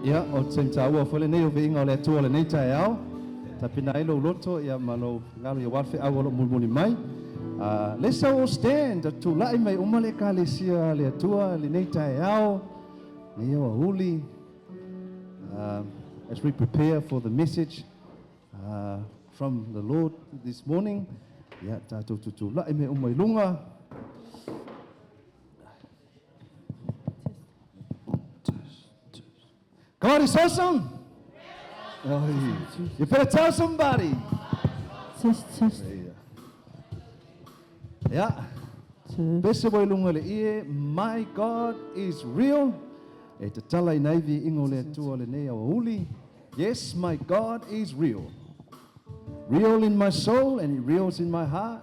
Ia, o te taua whale nei o vinga o le atua le nei tae au. Ta pina ilo loto ia malo ngalo ia walfe au alo mulmuni mai. Let's all stand to lai mai umale ka le sia le atua le nei tae au. Nei o huli. As we prepare for the message from the Lord this morning. Ia, tātou tutu lai mai umai lunga. God is awesome. Oh, you better tell somebody. Yeah. Bese wai lunga le ie, my God is real. E te tala I nei vi ingo le tua le nei au uli. Yes, my God is real. Real in my soul and He reals in my heart.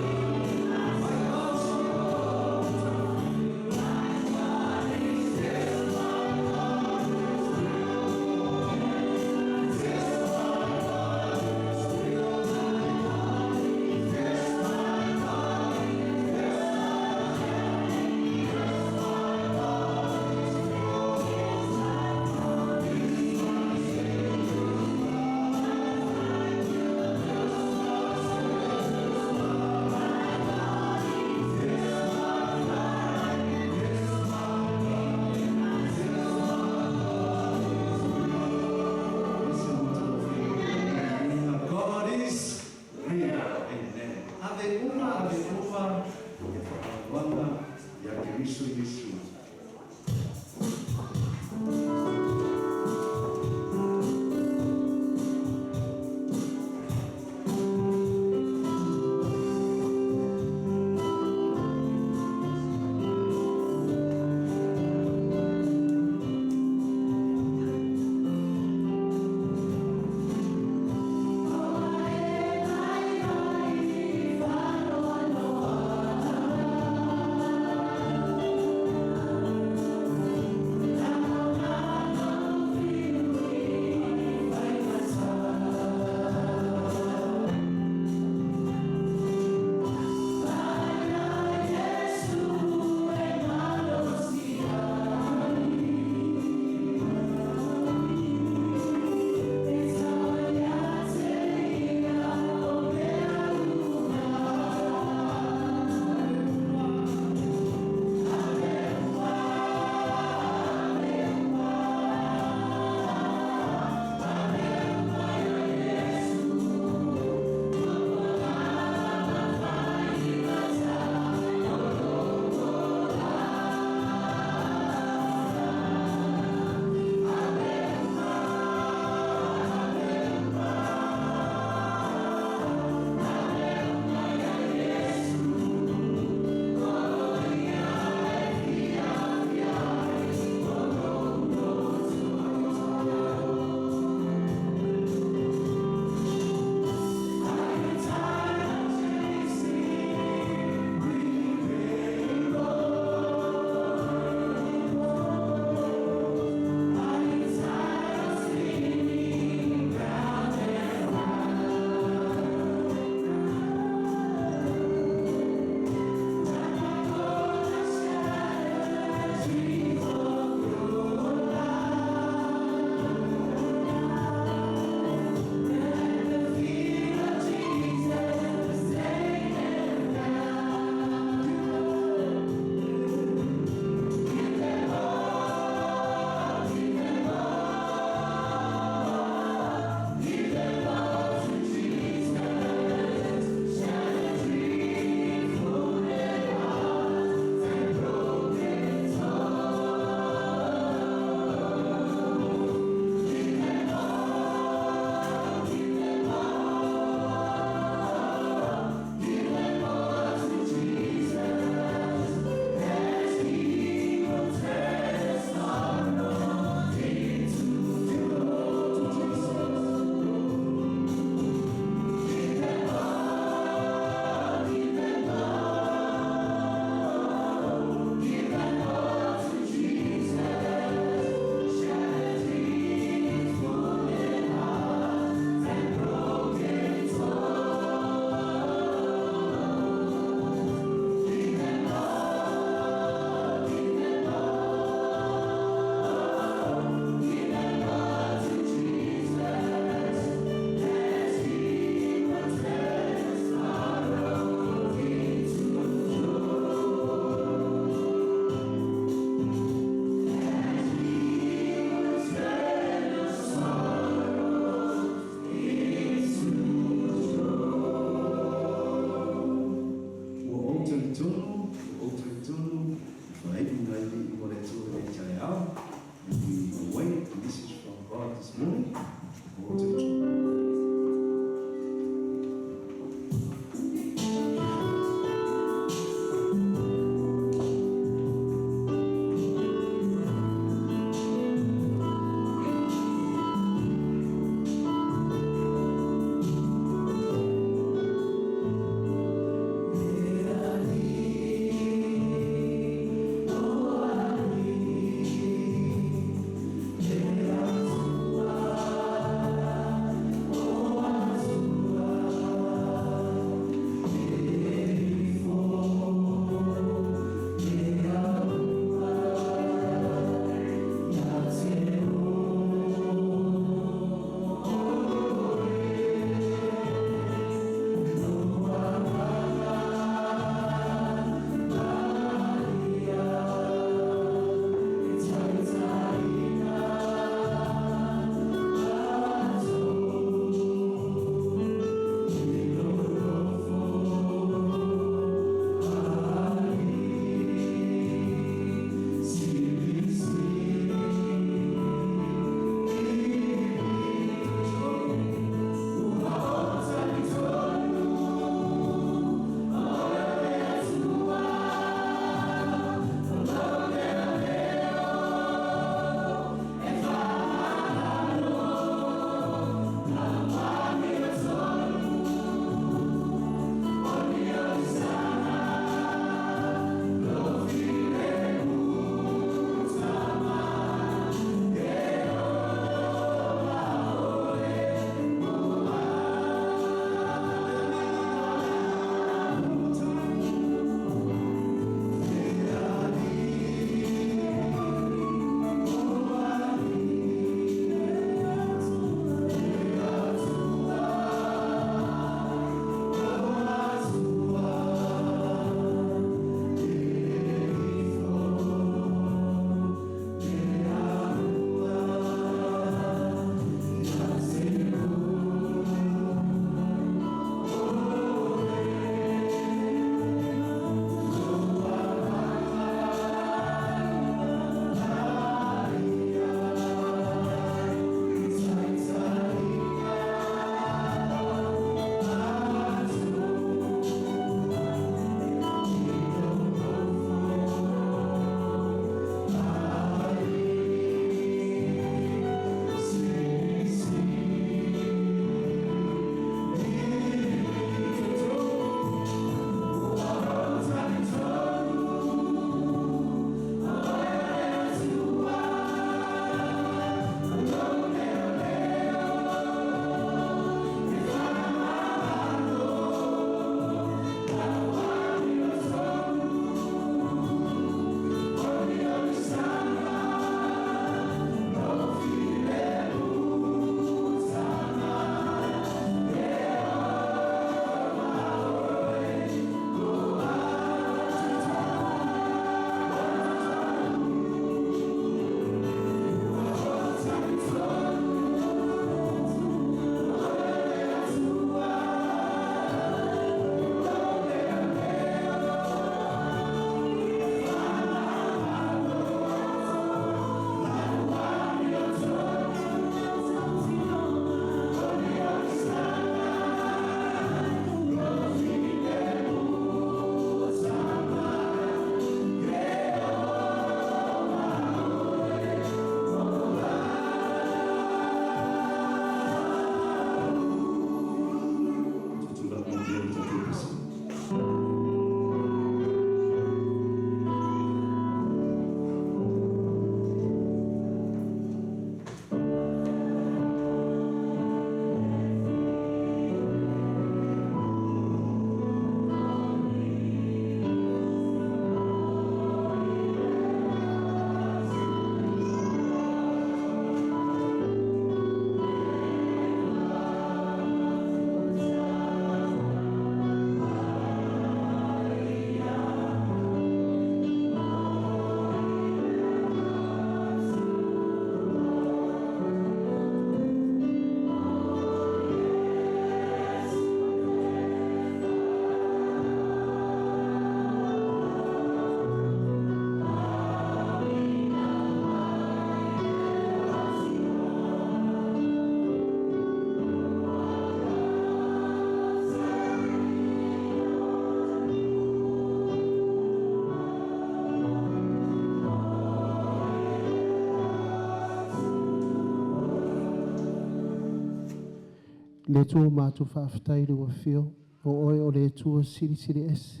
Le tua mātou whaafetai rua whio, o oe o le tua siri siri ese.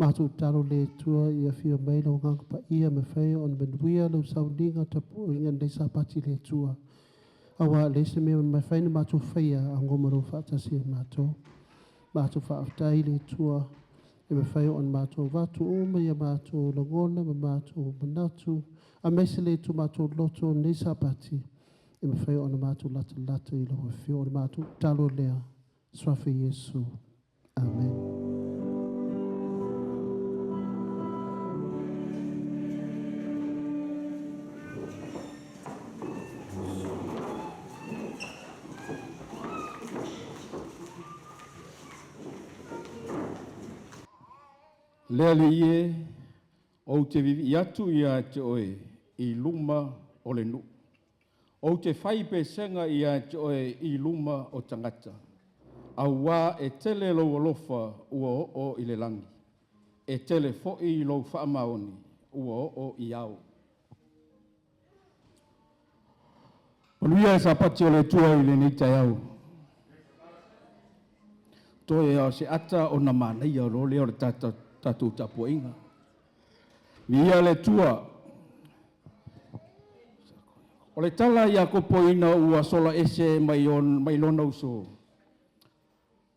Mātou taro le tua ia whio meilo nganga pa ia me whai on menuia lau sauninga tapu inga nei sapati le tua. Awa le se mea mai whaina mātou whaia a ngomaro whaatasi mātou. Mātou whaafetai le tua e me whai on mātou watu uma ia mātou langona me mātou manatu. A mese le tu mātou loto nei sapati. E me whai ona mātou lata lata I loa whio ona mātou talo lea. Swafi Yesu. Amen. Lea le ie, o te vivi atu ia te oe, I luma o le nu. O te whai pe senga ia te oe I luma o tangata. Au wā e tele lau alofa ua o I le langi. E tele fo'i I lau whaamaoni ua o I au. Manuia e sa pati o le tua I le nei tai au. Toe au se ata o na manai au lo leo le tatu tapu inga. Via le tua. O le tala ia ko poina ua sola ese mai lona uso.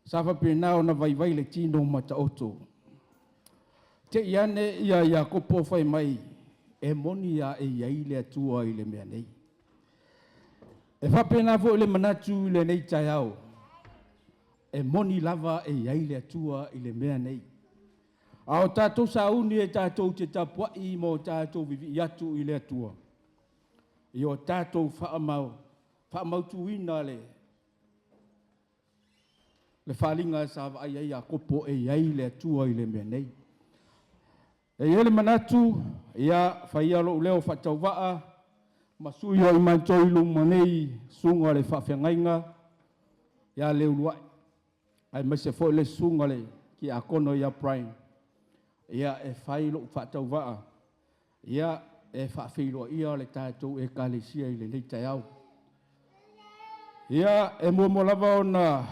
Safa pena o na vai le tino mata oto. Te iane ia ko po fai mai. E moni ia e iai le tua I le mea nei. E fa pena fo le manatu le nei tai au. E moni lava e iai le tua I le mea nei. Ao tātou sauni e tātou te tapuai mo tātou vivi atu I le atua. I o tātou whaamau tuina le whalinga sa ai a kopo e iai le atua I le mea nei. E ele manatu, ia whaia lo leo whatau waa, masui o I mantoi luma nei, sunga le whawhiangainga, ia Leuluai. Ai maise fo le sunga le ki a kono ia prime. Ia e whailo whatau waa. Ia e whawhilo ia le tātou e kālesia I le nei tai au. Ia e mua lava o na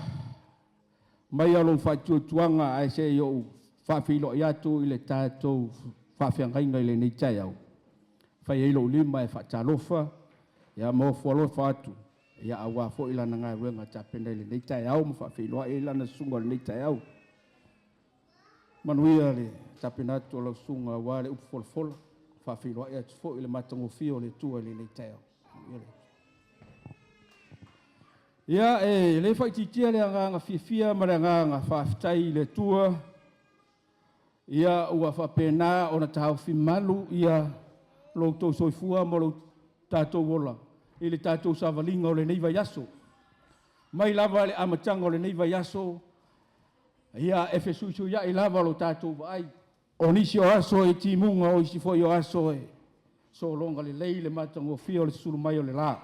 mai alo whatuatuanga ai se I o whawhilo ia tu I le tātou whawhiangainga I le nei tai au. Whai eilo lima e whatalofa. Ia mo fualofa atu. Ia awa fo ilana ngā ruenga tāpena I le nei tai au. Ma whawhilo a ilana sunga le nei tai au. Manuia le tapena atu o lau sunga wa le upfolfola. Whawhiloa ea tufo I le matangofio le tua le nei teo. Ia e le whaititia le anganga fia ma le anganga whawhitai le tua. Ia ua whapena o na tahau whimalu ia lo tau soifua mo lo tātou wola. I le tātou savalinga o le neiva yaso. Mai lava le amatanga o le neiva yaso. Ia e fesuisu ia I lava lo tātou vai. O nisi o aso e timunga o isi foi o aso e. So longa le lei le matango fio le sulu mai o le la.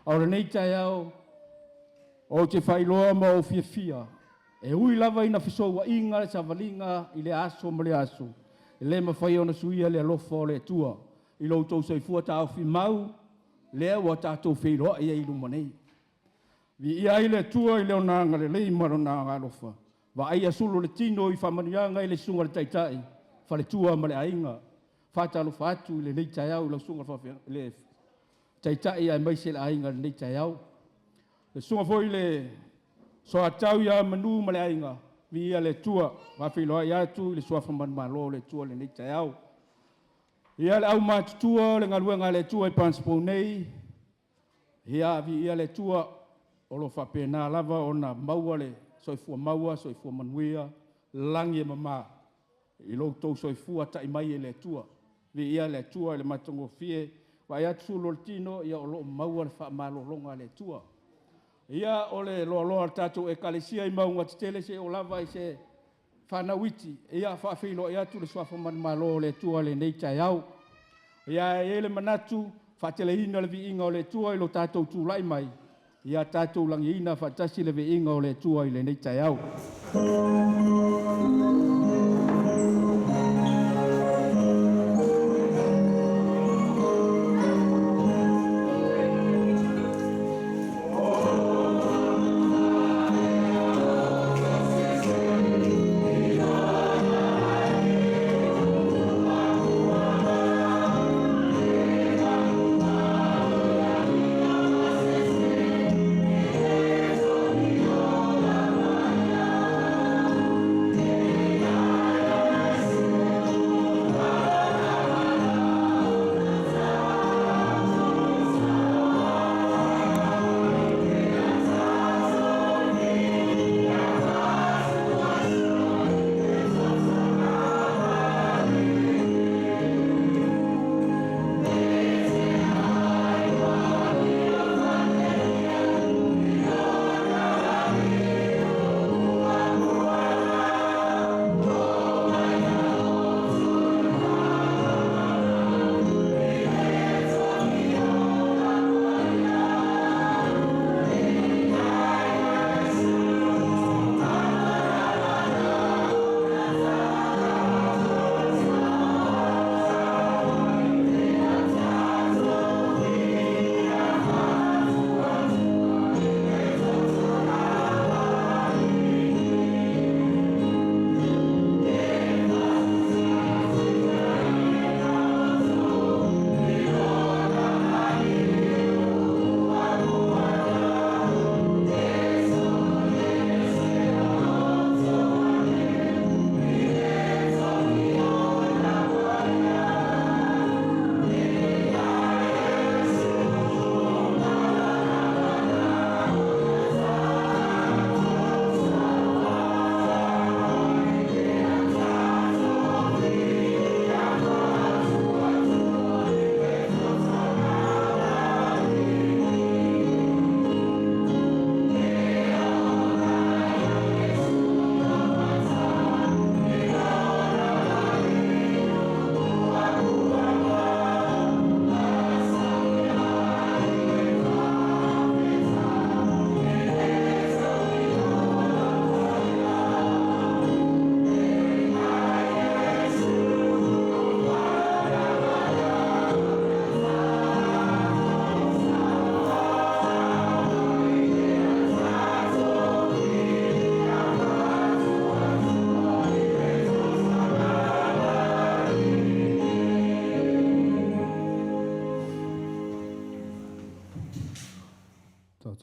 O le nei tai au. O te whailoa ma o fia. E ui lava ina fisoua inga le savalinga I le aso ma le aso. E le mawhai o na suia le alofa o le tua. I lo tau saifua ta au mau. Lea wa tātou whiloa I eilu manei. Vi ia I le tua I leo nanga le lei maro nanga alofa. Wa ai asulu le tino I whamanianga I le sunga le taitai. Whale tua ma le ainga. Whatalo whatu I le nei tai au. Le sunga le taitai ai mai se le ainga le nei tai au. Le sunga foi le so atau ia manu ma le ainga. Vi ia le tua. Whawhiloa I atu I le sua whamanmalo le tua le nei tai au. Ia le au mātutua le ngaluenga le tua I Punchbowl nei. Ia vi ia le tua o lo whapena lava o na maua le soifua maua, soifua manuia, langi e mama. I lo tau soifua ta I mai e le tua. Vi ia le tua le matango fie. Wa ia tsulo le tino ia o lo maua le whaamalo longa le tua. Ia o le loa tātou e kalesia I maunga titele se o lava I se whanawiti. Ia whawhilo ia tu le swafa manmalo le tua le nei tai au. Ia e le manatu whatele hina le vi inga o le tua I lo tātou tūlai mai. Ia tātou langi ina whatasi le vi inga o le tua I le nei tai au.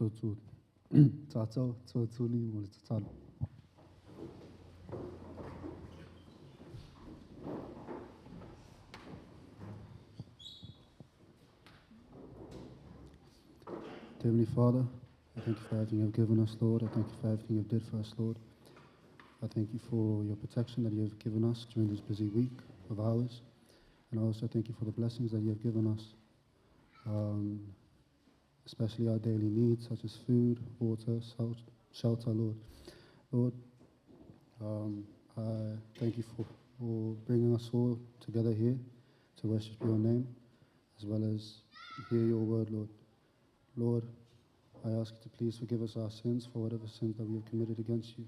tōtū tātou, tōtūni mo le tatalo. Heavenly Father, I thank you for everything you've given us, Lord. I thank you for everything you've did for us, Lord. I thank you for your protection that you have given us during this busy week of ours. And I also thank you for the blessings that you have given us, especially our daily needs, such as food, water, shelter, Lord. Lord, I thank you for bringing us all together here to worship your name, as well as hear your word, Lord. Lord, I ask you to please forgive us our sins for whatever sins that we have committed against you.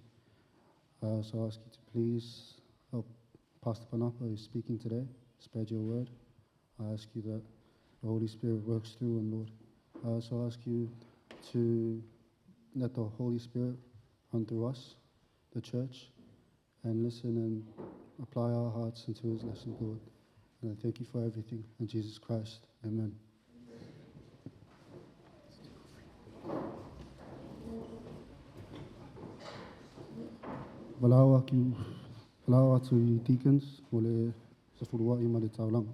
I also ask you to please help Pastor Panapa, who is speaking today, spread your word. I ask you that the Holy Spirit works through him, Lord. I also ask you to let the Holy Spirit run through us, the church, and listen and apply our hearts into his lesson, Lord. And I thank you for everything. In Jesus Christ, amen. Walau atu i deacons, mo le safurua i ma le taulanga.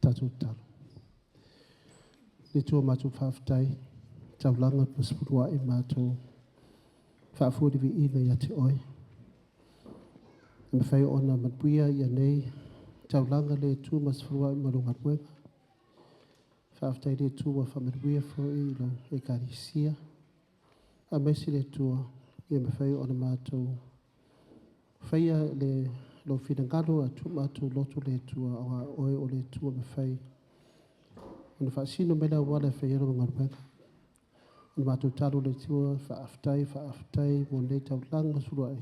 Tātou talo. Le tua mātou whawhtai, tau langa pasipurua e mātou whawhuriwi ina ia te oi. Me whai ona matpuia ia nei, tau langa le tua masipurua e marunga ruenga. Whawhtai le tua whamarwia fo i lo e karisia. A mesi le tua, ia me whai ona mātou whaia le lo finangalo a tu mātou loto le tua a oe o le tua me whai. Ona whaasino mena wale whai ero mga ruenga. Ona mātou taro le tua whaaftai mo nei tau langa suruai.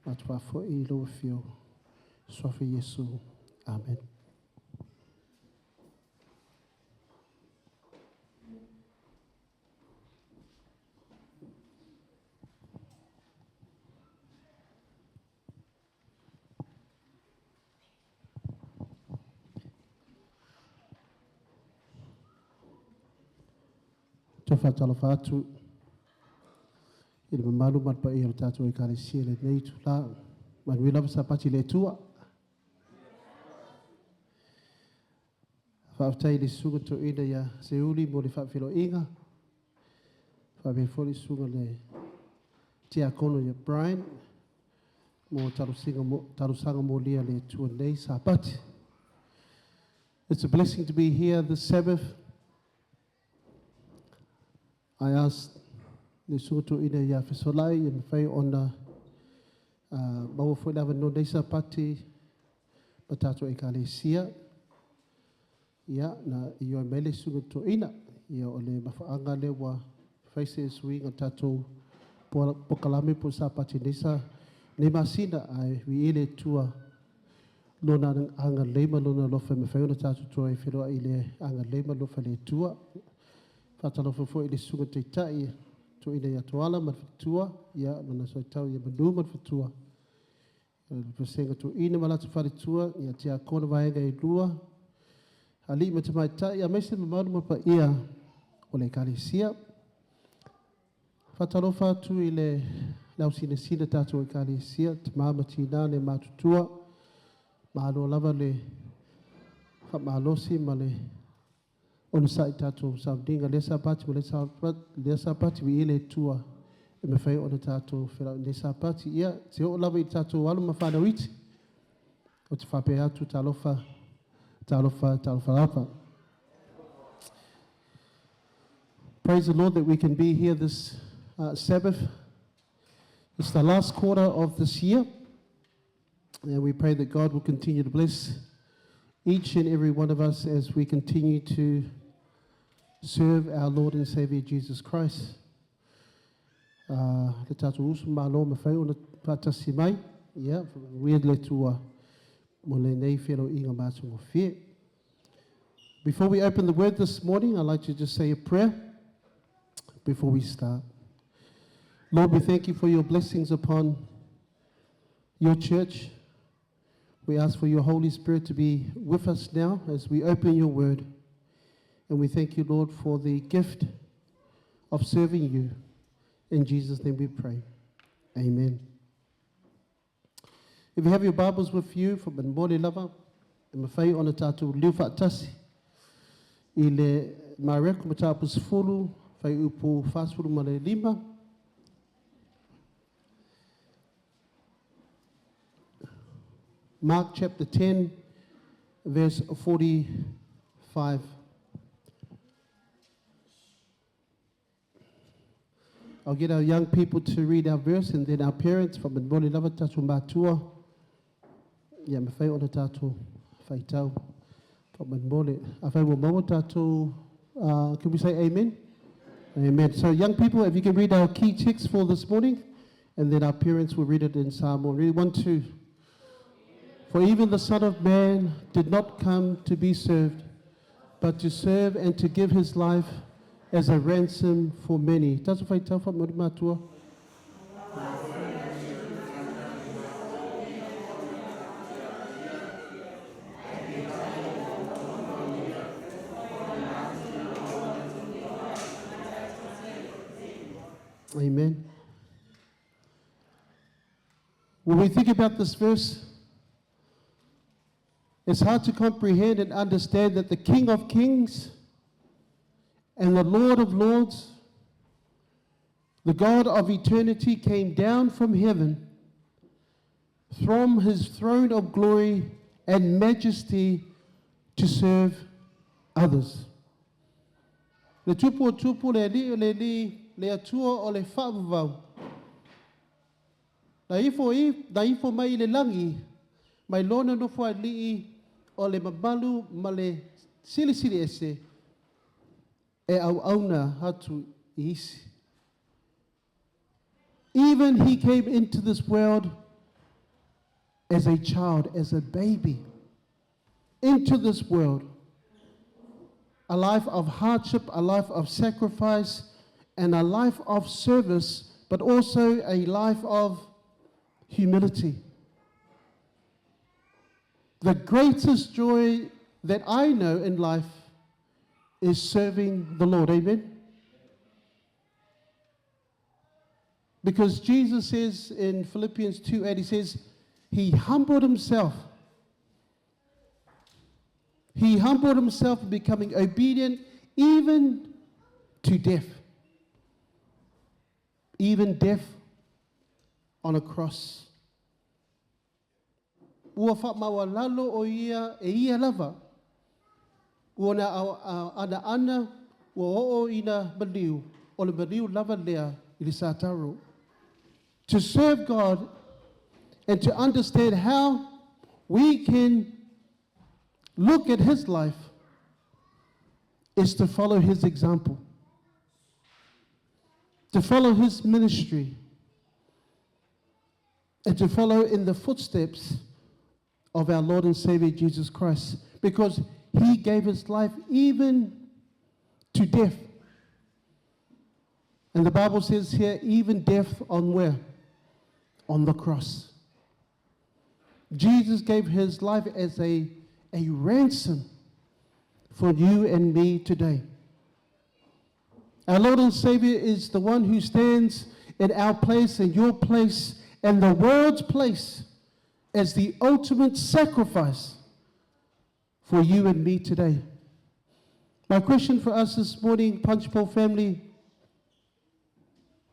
Mātou whafo i loa whio. Sofe Yesu. Amen. Te whatalo whātu, i le mamalu matpa i o tātou e kāre sia le nei tu la, manui lava sa pati le tua. Whaaftai le sunga to ina ia se uli mo le whaafilo inga. Whaafai foli sunga le te akono ia Brian, mo taru sanga mo lia le tua nei sa pati. It's a blessing to be here this Sabbath. I asked the sutu ina ya fesolai ia me whai ona maua fwoi lawa no neisa pati ma tātou e ka le sia. Ia na i o mele sutu ina ia o le mawhaanga le wa whaise e suinga tātou pokalame po sa pati neisa ne masina ai wi ele tua lona anga leima lona lofa me whai ona tātou tua e wheroa i le anga leima lofa le tua. Whatalofa fo i le sunga te tai, to ina ia toala marfatua, ia mana soe tau ia manu marfatua. Pasenga to ina malatu wharitua, ia te akona vaenga i lua, Ali ma te mai tai, a meise mamaru pa ia o le kalesia. Whatalofa atu I le lau sina tātou I kalesia, te māma tina le mātutua, mālo lava le whamalosi ma le ono sai tātou saudinga, le sapati ma le sapati wi ile tua, e me whai ono tātou whira, le sapati ia, te o lava I tātou alu ma whanawiti, o te whape atu tālofa rapa. Praise the Lord that we can be here this Sabbath. It's the last quarter of this year, and we pray that God will continue to bless each and every one of us as we continue to serve our Lord and Savior Jesus Christ. Le tātou usu mālo ma whai ona pātasi mai, ia, weird le tua mo le nei whero inga mātungo whie. Before we open the word this morning, I'd like to just say a prayer before we start. Lord, we thank you for your blessings upon your church. We ask for your Holy Spirit to be with us now as we open your word. And we thank you, Lord, for the gift of serving you. In Jesus' name we pray. Amen. If you have your Bibles with you, from Mole Lava, and Mawhai ona tātou liu whaatasi, I le mareko ma tāpus fulu, whai upo whāsfulu ma le 5. Mark chapter 10, verse 45. I'll get our young people to read our verse, and then our parents from the Mole Lava tātou mātua. Ia me whai ona tātou whai tau from the Mole. A whai wa maua tātou, can we say amen? Amen. So young people, if you can read our key text for this morning, and then our parents will read it in Samoan. Read 1, 2. For even the Son of Man did not come to be served, but to serve and to give his life as a ransom for many. Tātou whai tau wha muri mātua. Amen. When we think about this verse, it's hard to comprehend and understand that the King of Kings and the Lord of Lords, the God of eternity, came down from heaven, from his throne of glory and majesty, to serve others. Le tupu le li le atua o le whaavavau. Na ifo mai le langi, mai lona nofo a lii o le mabalu ma le sili ese, e au auna hatu I isi. Even he came into this world as a child, as a baby, into this world. A life of hardship, a life of sacrifice, and a life of service, but also a life of humility. The greatest joy that I know in life is serving the Lord. Amen? Because Jesus says in Philippians 2:8, he says, he humbled himself. He humbled himself, becoming obedient even to death. Even death on a cross. Ua whaamaua lalo o ia e ia lava. Ua na ana ua o ina maliu, o le maliu lava lea I le sātaro. To serve God and to understand how we can look at his life is to follow his example. To follow his ministry, and to follow in the footsteps of our Lord and Savior Jesus Christ, because he gave his life even to death. And the Bible says here, even death on where? On the cross. Jesus gave his life as a ransom for you and me today. Our Lord and Savior is the one who stands in our place and your place and the world's place as the ultimate sacrifice for you and me today. My question for us this morning, Punchbowl family,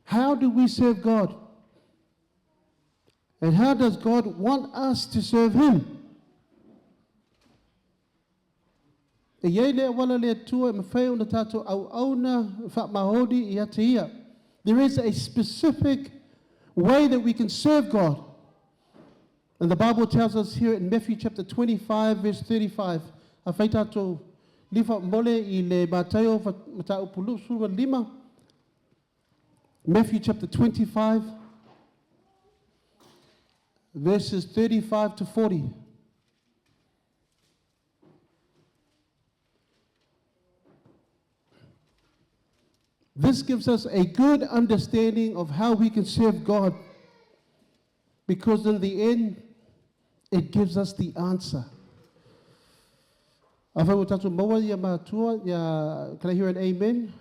how do we serve God? And how does God want us to serve Him? There is a specific way that we can serve God. And the Bible tells us here in Matthew chapter 25, verse 35. Matthew chapter 25, verses 35 to 40. This gives us a good understanding of how we can serve God, because in the end, it gives us the answer. Can I hear an amen?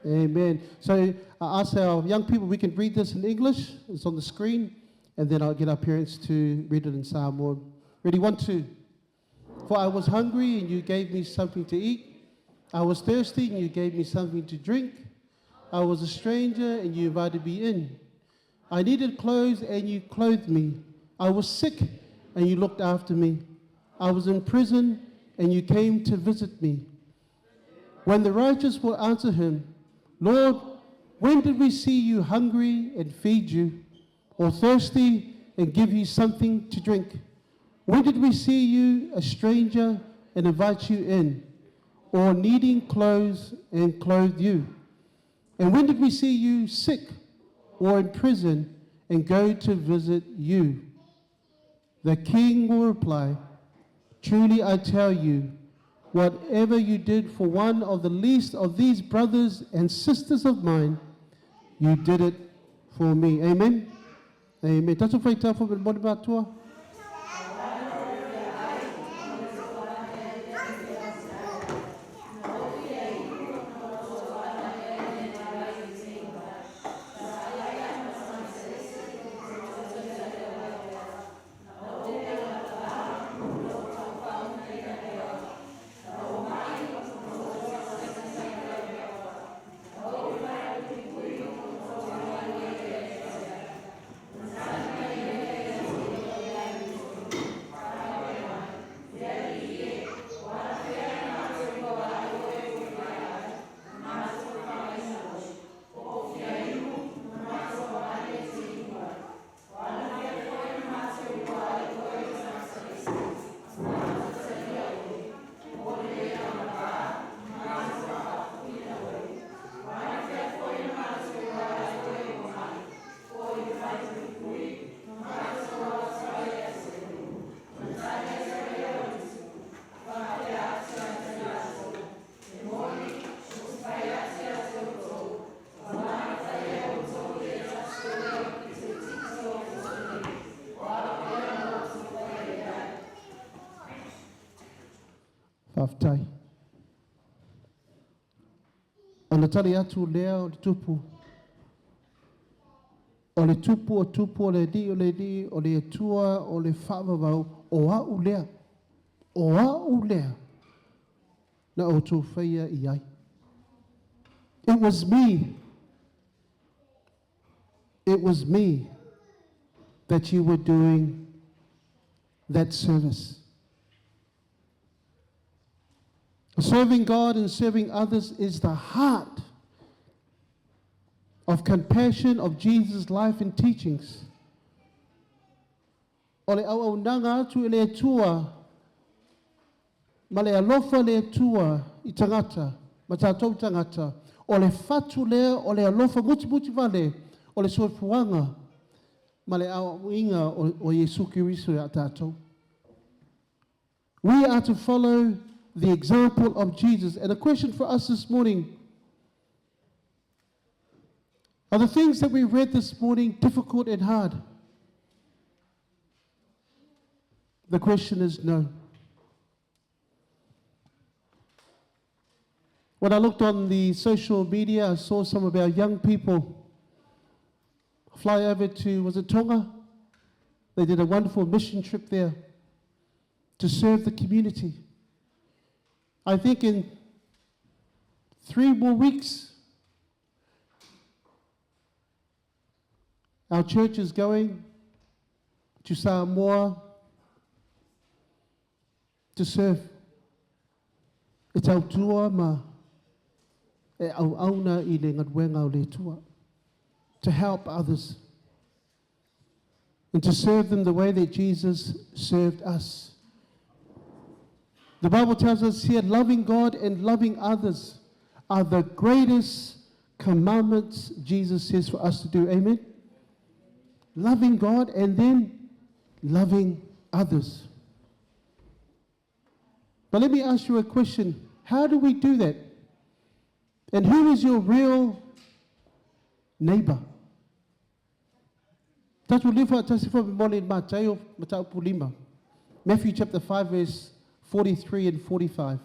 Amen. So I ask our young people, we can read this in English. It's on the screen. And then I'll get our parents to read it in Samoan. Ready, 1, 2. For I was hungry and you gave me something to eat. I was thirsty and you gave me something to drink. I was a stranger and you invited me in. I needed clothes and you clothed me. I was sick and you looked after me. I was in prison and you came to visit me. When the righteous will answer him, Lord, when did we see you hungry and feed you, or thirsty and give you something to drink? When did we see you a stranger and invite you in, or needing clothes and clothe you? And when did we see you sick or in prison and go to visit you? The king will reply, truly I tell you, whatever you did for one of the least of these brothers and sisters of mine, you did it for me. Amen? Amen. Tatu fai tafu bil moni matua. Whaftai. Ona tari atu lea o le tupu. O le tupu o tupu o le di o le di o le atua o le whaavavau o au lea. O au lea. Na o tō whaia i ai. It was me. It was me that you were doing that service. Serving God and serving others is the heart of compassion of Jesus' life and teachings. O le au nanga atu e le atua, ma le alofa le atua I tangata, ma tātou tangata, o le fatu lea, o le alofa muti vale, o le soifuanga, ma le au inga o Yesu Kirisu a tātou. We are to follow the example of Jesus. And a question for us this morning, are the things that we read this morning difficult and hard? The question is no. When I looked on the social media, I saw some of our young people fly over to, was it Tonga? They did a wonderful mission trip there to serve the community. I think in 3 more weeks, our church is going to Samoa to serve. E tau tua ma e au auna I le ngadwenga o le tua, to help others and to serve them the way that Jesus served us. The Bible tells us here, loving God and loving others are the greatest commandments Jesus says for us to do. Amen? Loving God and then loving others. But let me ask you a question. How do we do that? And who is your real neighbor? Tatu lifa tasifa mole matayo matau pulima. Matthew chapter 5 verse 43 and 45.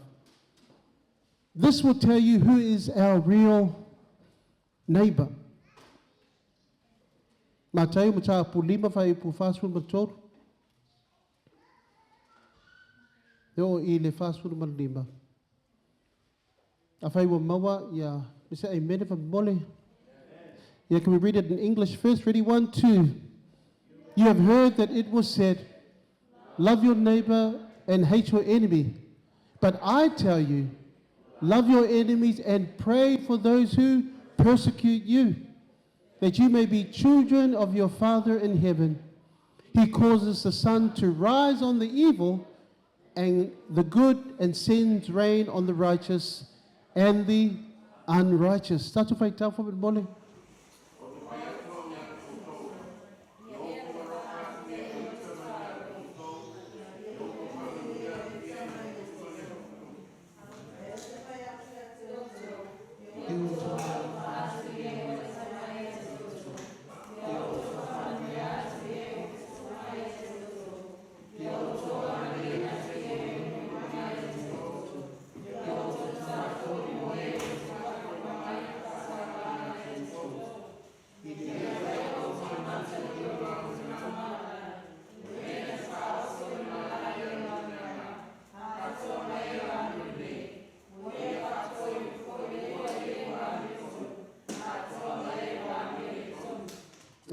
This will tell you who is our real neighbor. Matayo matau pulima fai pu fast food mator. Yo I le fast food malima. Afai wa mawa ya misa amen fa mole. Yeah, can we read it in English first? Ready? 1, 2. You have heard that it was said, love your neighbor and hate your enemy. But I tell you, love your enemies and pray for those who persecute you, that you may be children of your Father in heaven. He causes the sun to rise on the evil and the good, and sends rain on the righteous and the unrighteous. Tatu fai tau fa mole.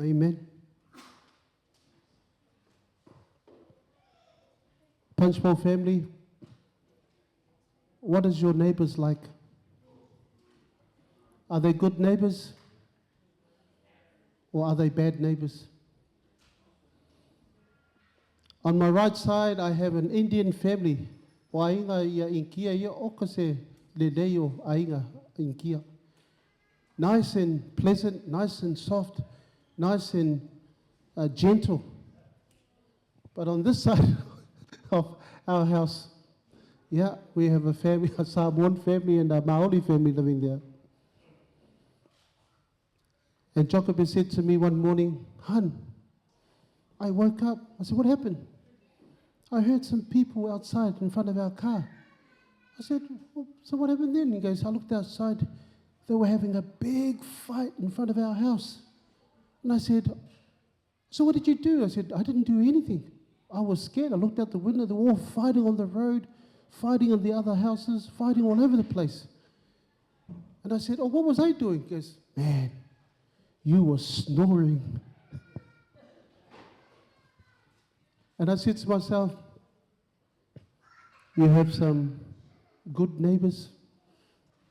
Amen. Punchbowl family, what is your neighbors like? Are they good neighbors? Or are they bad neighbors? On my right side, I have an Indian family. Wainga ia inkia ia okase leleo ainga inkia. Nice and pleasant, nice and soft, nice and gentle. But on this side of our house, yeah, we have a family, a Samoan family and a Maori family living there. And Jacob said to me one morning, "Hun, I woke up." I said, "What happened?" "I heard some people outside in front of our car." I said, "Well, so what happened then?" He goes, "I looked outside. They were having a big fight in front of our house." And I said, "So what did you do?" I said, "I didn't do anything. I was scared. I looked out the window. They were all fighting on the road, fighting in the other houses, fighting all over the place." And I said, "Oh, what was I doing?" He goes, "Man, you were snoring." And I said to myself, you have some good neighbors,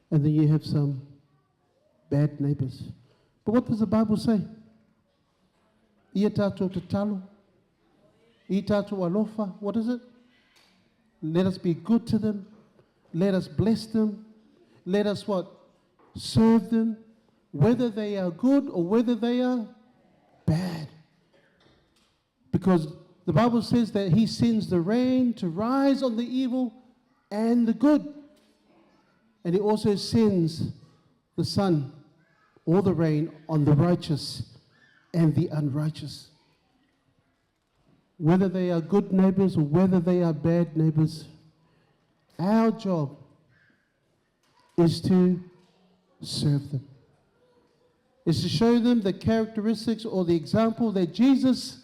and then you have some bad neighbors. But what does the Bible say? Ia tātou te talo, I tātou alofa, what is it? Let us be good to them. Let us bless them. Let us what? Serve them, whether they are good or whether they are bad. Because the Bible says that he sends the rain to rise on the evil and the good. And he also sends the sun or the rain on the righteous and the unrighteous. Whether they are good neighbors or whether they are bad neighbors, our job is to serve them. It's to show them the characteristics or the example that Jesus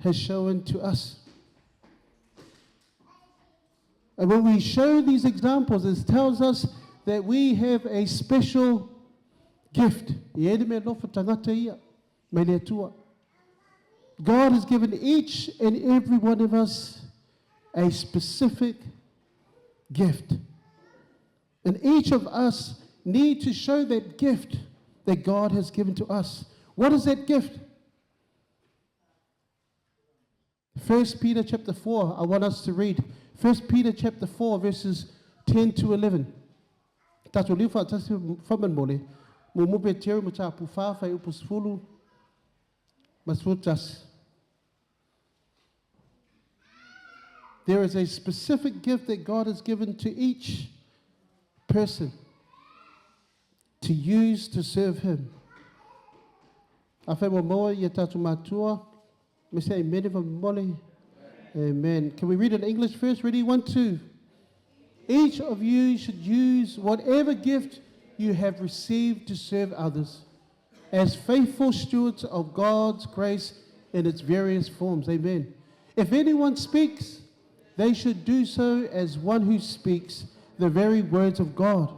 has shown to us. And when we show these examples, it tells us that we have a special gift. God has given each and every one of us a specific gift. And each of us need to show that gift that God has given to us. What is that gift? 1 Peter chapter 4, I want us to read. 1 Peter chapter 4, verses 10 to 11. There is a specific gift that God has given to each person to use to serve Him. Amen. Can we read it in English first? Ready? 1, 2. Each of you should use whatever gift you have received to serve others as faithful stewards of God's grace in its various forms. Amen. If anyone speaks, they should do so as one who speaks the very words of God.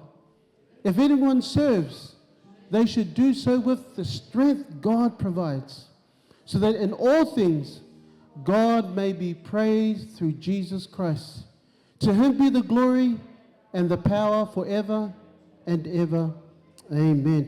If anyone serves, they should do so with the strength God provides, so that in all things God may be praised through Jesus Christ. To Him be the glory and the power forever and ever. Amen.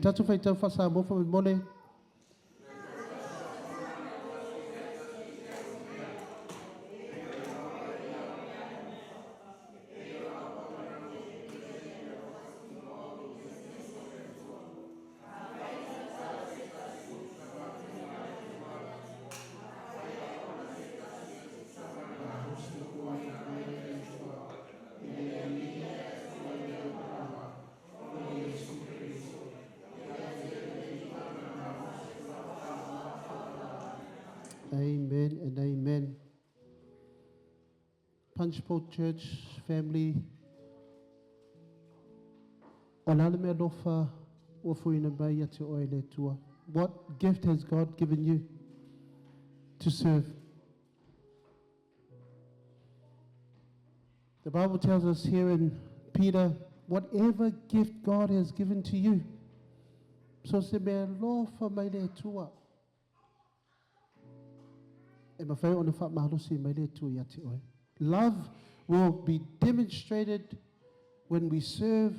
Amen and amen. Punchbowl Church family, what gift has God given you to serve? The Bible tells us here in Peter, whatever gift God has given to you. So se me lofa mai le tua. Love will be demonstrated when we serve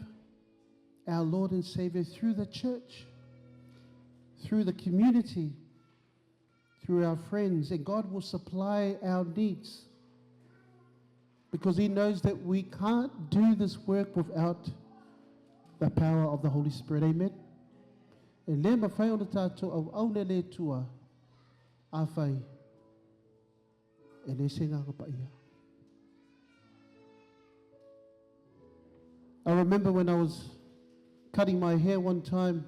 our Lord and Savior through the church, through the community, through our friends, and God will supply our needs because He knows that we can't do this work without the power of the Holy Spirit. Amen. I remember when I was cutting my hair one time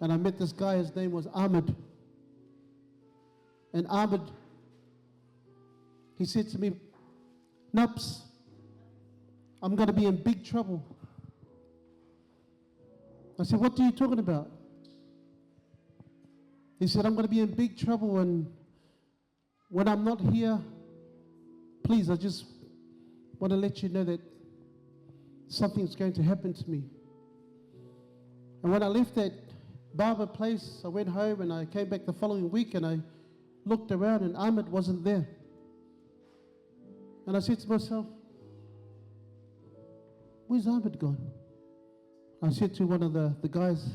and I met this guy, his name was Ahmed. And Ahmed, he said to me, Nups, I'm going to be in big trouble. I said, what are you talking about? He said, I'm going to be in big trouble, and when I'm not here, please, I just want to let you know that something's going to happen to me. And when I left that barber place, I went home and I came back the following week and I looked around and Ahmed wasn't there. And I said to myself, where's Ahmed gone? I said to one of the guys,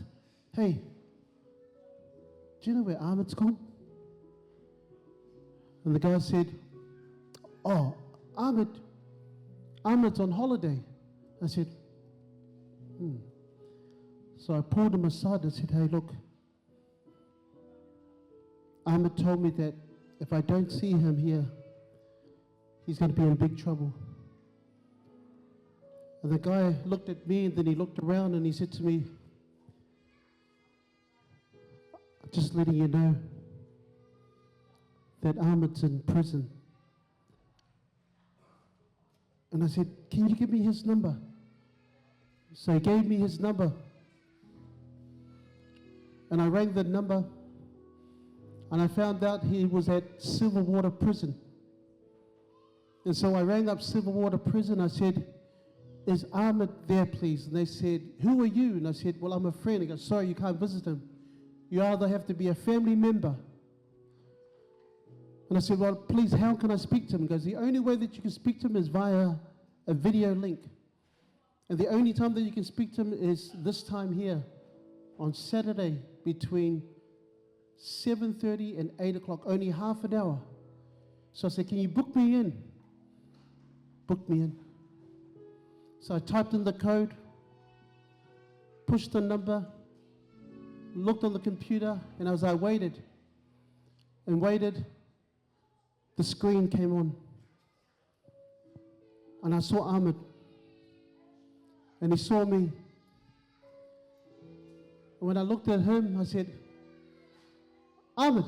hey, do you know where Ahmed's gone? And the guy said, oh, Ahmed's on holiday. I said, So I pulled him aside and said, hey, look, Ahmed told me that if I don't see him here, he's going to be in big trouble. And the guy looked at me and then he looked around and he said to me, just letting you know that Ahmed's in prison. And I said, can you give me his number? So he gave me his number. And I rang the number, and I found out he was at Silverwater Prison. And so I rang up Silverwater Prison. I said, "Is Ahmed there, please?" And they said, "Who are you?" And I said, "Well, I'm a friend." He goes, "Sorry, you can't visit him. You either have to be a family member." And I said, "Well, please, how can I speak to him?" He goes, "The only way that you can speak to him is via a video link. And the only time that you can speak to him is this time here on Saturday between 7:30 and 8 o'clock, only half an hour." So I said, "Can you book me in?" Book me in. So I typed in the code, pushed the number, looked on the computer, and as I waited and waited, the screen came on. And I saw Ahmed. And he saw me. And when I looked at him, I said, "Ahmed,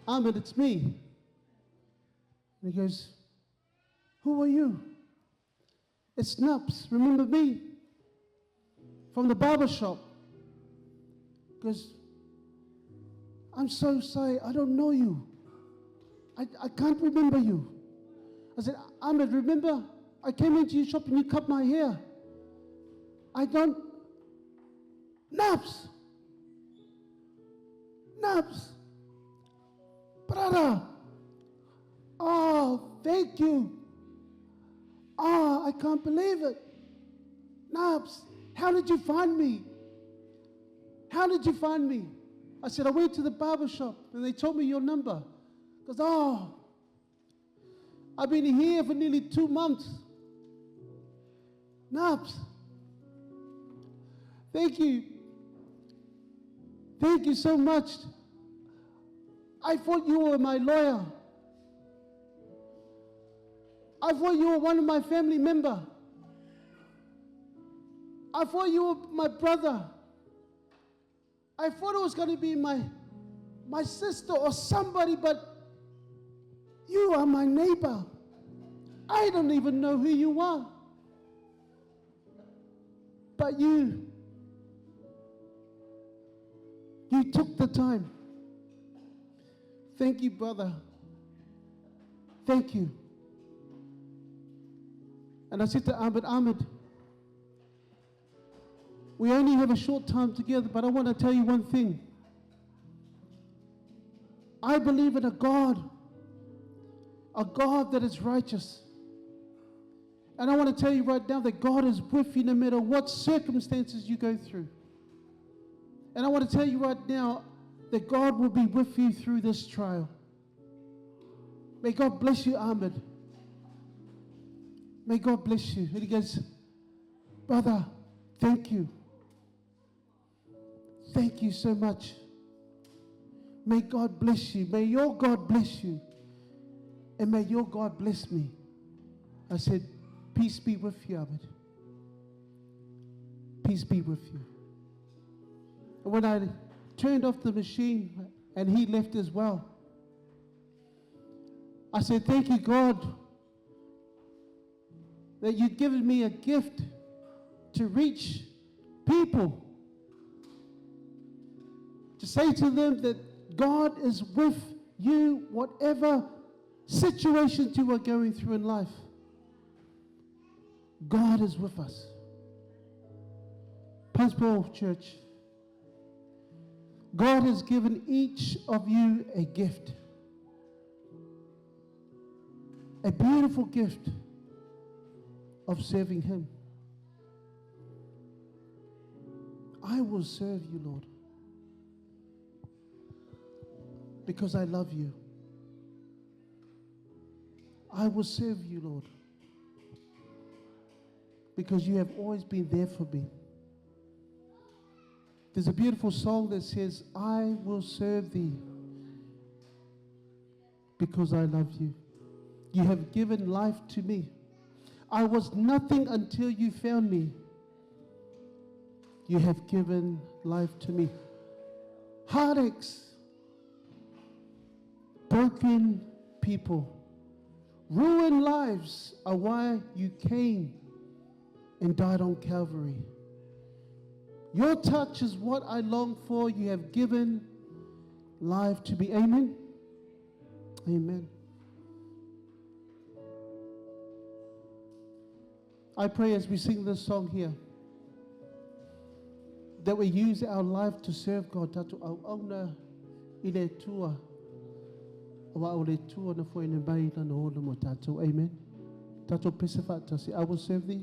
Ahmed, it's me." And he goes, "Who are you?" "It's Nups. Remember me? From the barber shop." He goes, "I'm so sorry. I don't know you. I can't remember you." I said, "Ahmed, remember? I came into your shop and you cut my hair. I don't..." "Nups! Nups! Brother! Oh, thank you. Oh, I can't believe it. Nups, how did you find me? How did you find me?" I said, "I went to the barber shop and they told me your number." He goes, "Oh, I've been here for nearly 2 months. Nups, thank you. Thank you so much. I thought you were my lawyer. I thought you were one of my family members. I thought you were my brother. I thought it was going to be my sister or somebody, but you are my neighbor. I don't even know who you are. But you took the time. Thank you, brother. Thank you." And I said to Ahmed, "We only have a short time together, but I want to tell you one thing. I believe in a God that is righteous. And I want to tell you right now that God is with you no matter what circumstances you go through. And I want to tell you right now that God will be with you through this trial. May God bless you, Ahmed. May God bless you." And he goes, "Brother, thank you. Thank you so much. May God bless you. May your God bless you. And may your God bless me." I said, "Peace be with you, Ahmed. Peace be with you." And when I turned off the machine and he left as well, I said, "Thank you, God, that you've given me a gift to reach people, to say to them that God is with you, whatever situations you are going through in life. God is with us." Punchbowl Church, God has given each of you a gift, a beautiful gift of serving Him. I will serve you, Lord, because I love you. I will serve you, Lord, because you have always been there for me. There's a beautiful song that says, "I will serve thee because I love you. You have given life to me. I was nothing until you found me. You have given life to me." Heartaches, broken people, ruined lives are why you came and died on Calvary. Your touch is what I long for. You have given life to me. Amen. Amen. I pray as we sing this song here that we use our life to serve God. Tatu au auna I le tua. Awa au le tua na fo ina mai na no mo tatu. Amen. Tatu pesifa tasi. I will serve thee.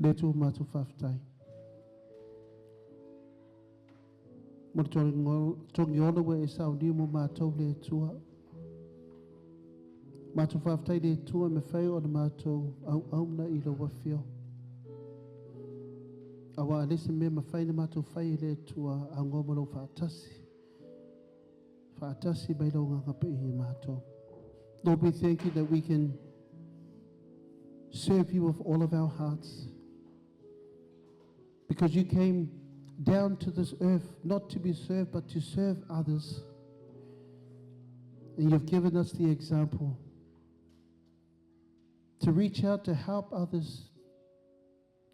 Le tu matu whaftai. Mo tongi ona we e sauni mo mātou le tua. Matu whaftai le tua me whai o na mātou au auna I lo wawhio. Awa alese me ma whai na mātou whai le tua a ngomolo whaatasi. Whaatasi mai lo nganga pe I mātou. Lord, we thank you that we can serve you with all of our hearts. Because you came down to this earth not to be served, but to serve others. And you've given us the example to reach out to help others,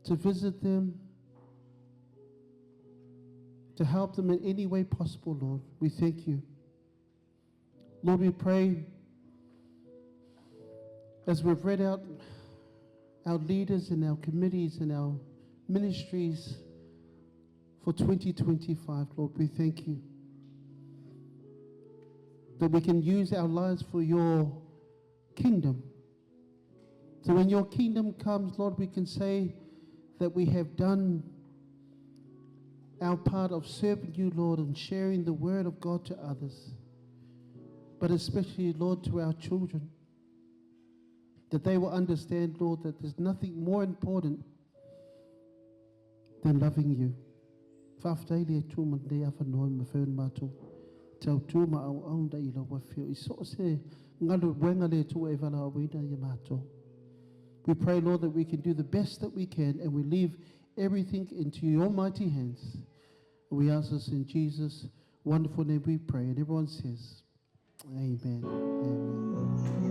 to visit them, to help them in any way possible, Lord. We thank you. Lord, we pray as we've read out our leaders and our committees and our ministries for 2025, Lord, we thank you that we can use our lives for your kingdom. So when your kingdom comes, Lord, we can say that we have done our part of serving you, Lord, and sharing the word of God to others, but especially, Lord, to our children, that they will understand, Lord, that there's nothing more important than loving you. Whawhtaile e tūma nei awhanoi ma whiun mātou. Tau tūma au aunda I lau wawhio. I so se ngalu wenga le tū e wala awina I mātou. We pray, Lord, that we can do the best that we can, and we leave everything into your mighty hands. We ask this in Jesus' wonderful name we pray. And everyone says, Amen. Amen.